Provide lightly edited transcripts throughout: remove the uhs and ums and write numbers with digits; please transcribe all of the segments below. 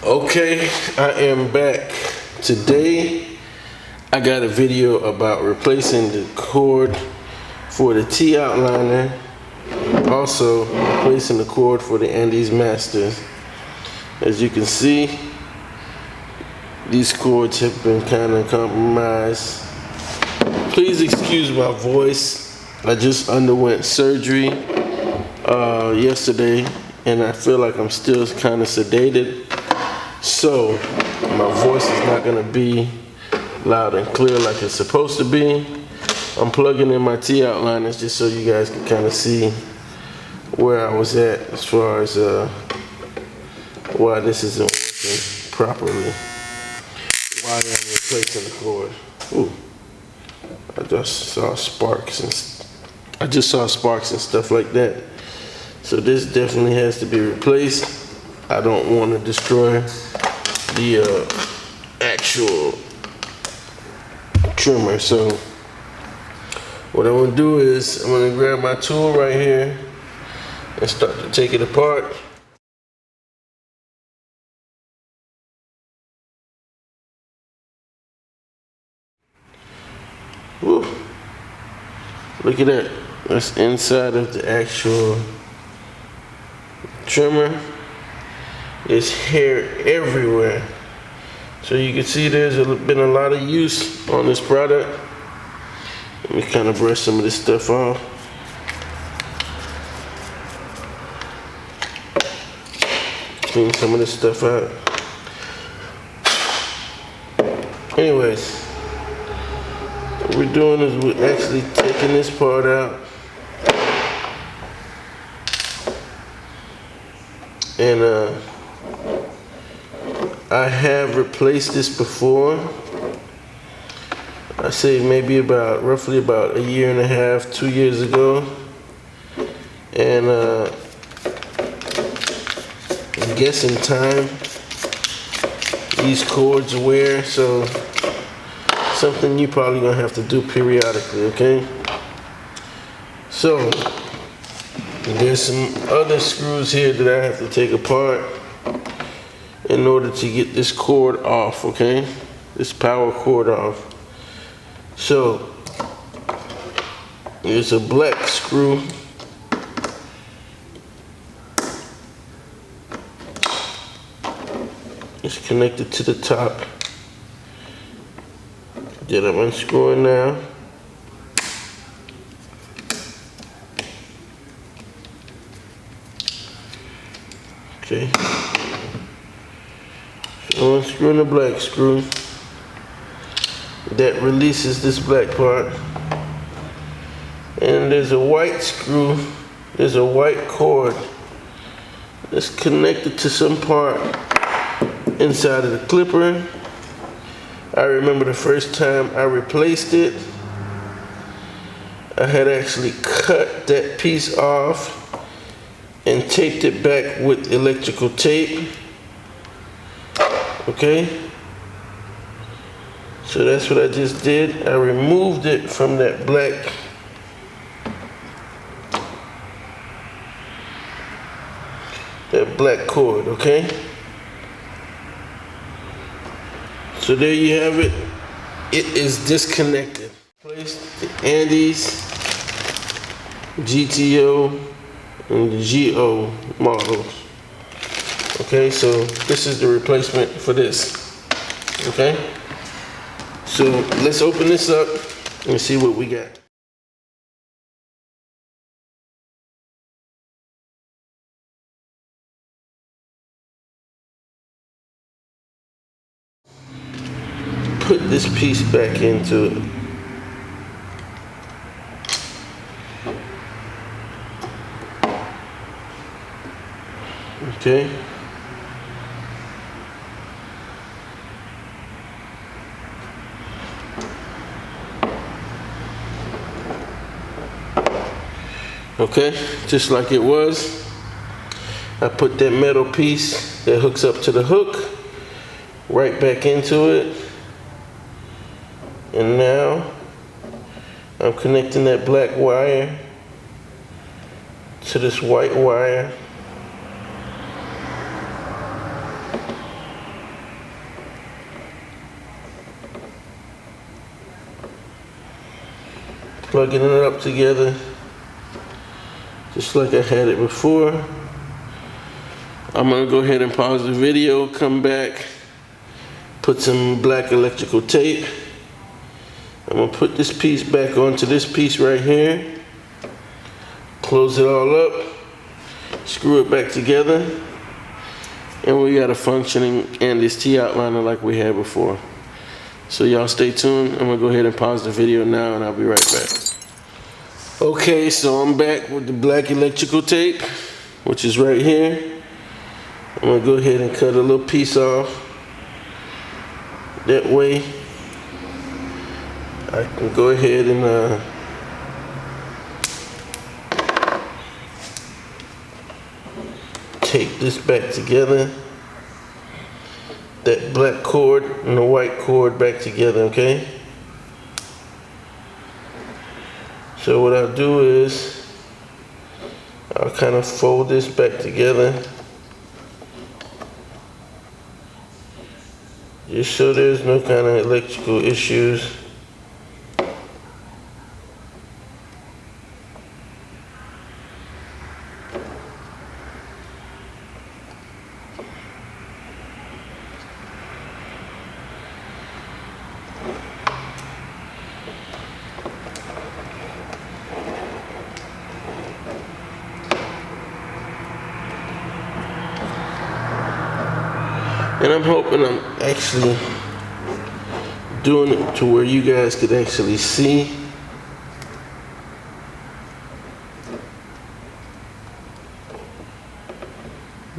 Okay, I am back. Today I got a video about replacing the cord for the T outliner, also replacing the cord for the Andis Masters. As you can see, these cords have been kind of compromised. Please excuse my voice. I just underwent surgery yesterday and I feel like I'm still kind of sedated. So my voice is not going to be loud and clear like it's supposed to be. I'm plugging in my T outliners just so you guys can kind of see where I was at as far as why this isn't working properly. Why I'm replacing the cord. Ooh, I just saw sparks and stuff like that. So this definitely has to be replaced. I don't want to destroy the actual trimmer. So what I'm going to do is I'm going to grab my tool right here and start to take it apart. Woo. Look at that. That's inside of the actual trimmer. There's hair everywhere. So you can see there's been a lot of use on this product. Let me kind of brush some of this stuff off. Clean some of this stuff out. Anyways, what we're doing is we're actually taking this part out. And I have replaced this before. I say maybe roughly about a year and a half, 2 years ago. And I'm guessing time, these cords wear, so something you probably gonna have to do periodically, okay? So there's some other screws here that I have to take apart in order to get this cord off, okay? This power cord off. So there's a black screw. It's connected to the top that I'm unscrewing now. Okay. So unscrewing the black screw. That releases this black part. And there's a white screw. There's a white cord that's connected to some part inside of the clipper. I remember the first time I replaced it, I had actually cut that piece off and taped it back with electrical tape. Okay? So that's what I just did. I removed it from that black cord, okay? So there you have it. It is disconnected. Place the Andis GTO and the GO models. Okay, so this is the replacement for this. Okay? So let's open this up and see what we got. Put this piece back into it. Okay. Okay, just like it was. I put that metal piece that hooks up to the hook right back into it. And now I'm connecting that black wire to this white wire. plugging it up together, just like I had it before. I'm gonna go ahead and pause the video, come back, put some black electrical tape. I'm gonna put this piece back onto this piece right here, close it all up, screw it back together, and we got a functioning Andis T outliner like we had before. So y'all stay tuned. I'm gonna go ahead and pause the video now and I'll be right back. Okay, so I'm back with the black electrical tape, which is right here. I'm gonna go ahead and cut a little piece off. That way I can go ahead and tape this back together. That black cord and the white cord back together, okay? So what I'll do is I'll kind of fold this back together, just so there's no kind of electrical issues. And I'm hoping I'm actually doing it to where you guys could actually see.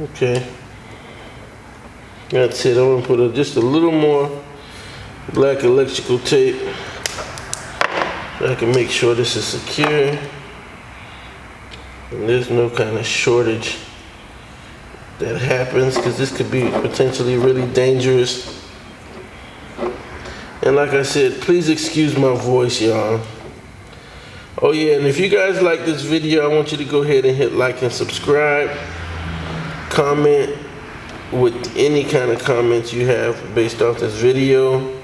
Okay. That's it. I'm gonna put just a little more black electrical tape so I can make sure this is secure and there's no kind of shortage that happens, because this could be potentially really dangerous. And like I said, please excuse my voice, y'all. Oh yeah, and if you guys like this video, I want you to go ahead and hit like and subscribe. Comment with any kind of comments you have based off this video.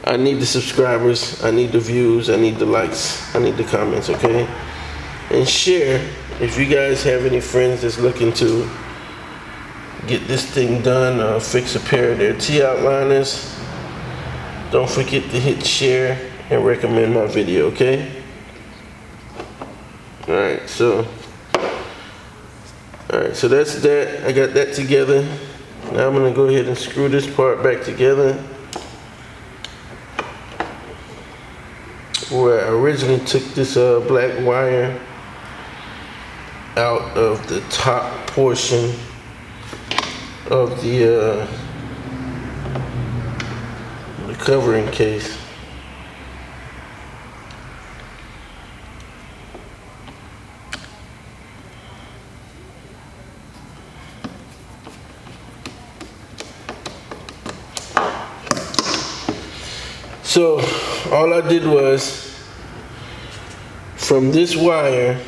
I need the subscribers, I need the views, I need the likes, I need the comments, okay? And share if you guys have any friends that's looking to get this thing done or fix a pair of their T outliners. Don't forget to hit share and recommend my video, okay? Alright, so that's that. I got that together. Now I'm gonna go ahead and screw this part back together. Where I originally took this black wire out of the top portion of the covering case. So all I did was, from this wire,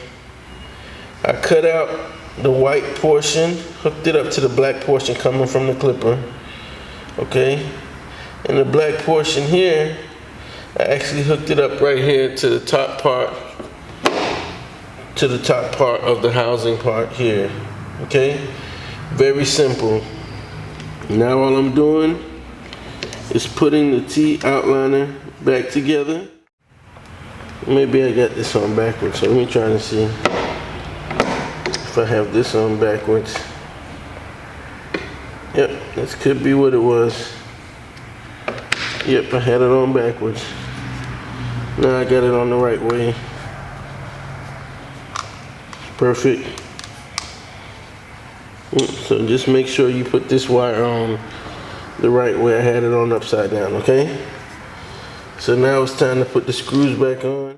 I cut out the white portion, hooked it up to the black portion coming from the clipper, okay? And the black portion here, I actually hooked it up right here to the top part, of the housing part here, okay? Very simple. Now all I'm doing is putting the T outliner back together. Maybe I got this on backwards, so let me try to see if I have this on backwards. Yep, this could be what it was. Yep, I had it on backwards. Now I got it on the right way. Perfect. So just make sure you put this wire on the right way. I had it on upside down, okay? So now it's time to put the screws back on.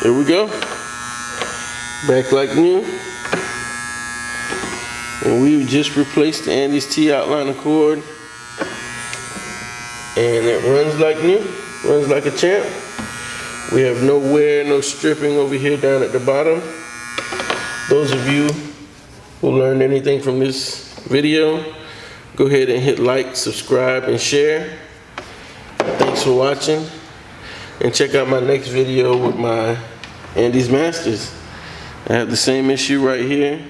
There we go. Back like new. And we just replaced the Andis T outliner cord. And it runs like new, runs like a champ. We have no wear, no stripping over here down at the bottom. Those of you who learned anything from this video, go ahead and hit like, subscribe, and share. Thanks for watching, and check out my next video with my Andis Masters. I have the same issue right here,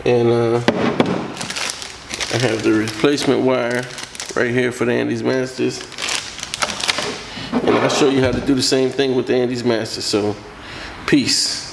and I have the replacement wire right here for the Andis Masters, and I'll show you how to do the same thing with the Andis Masters. So, peace.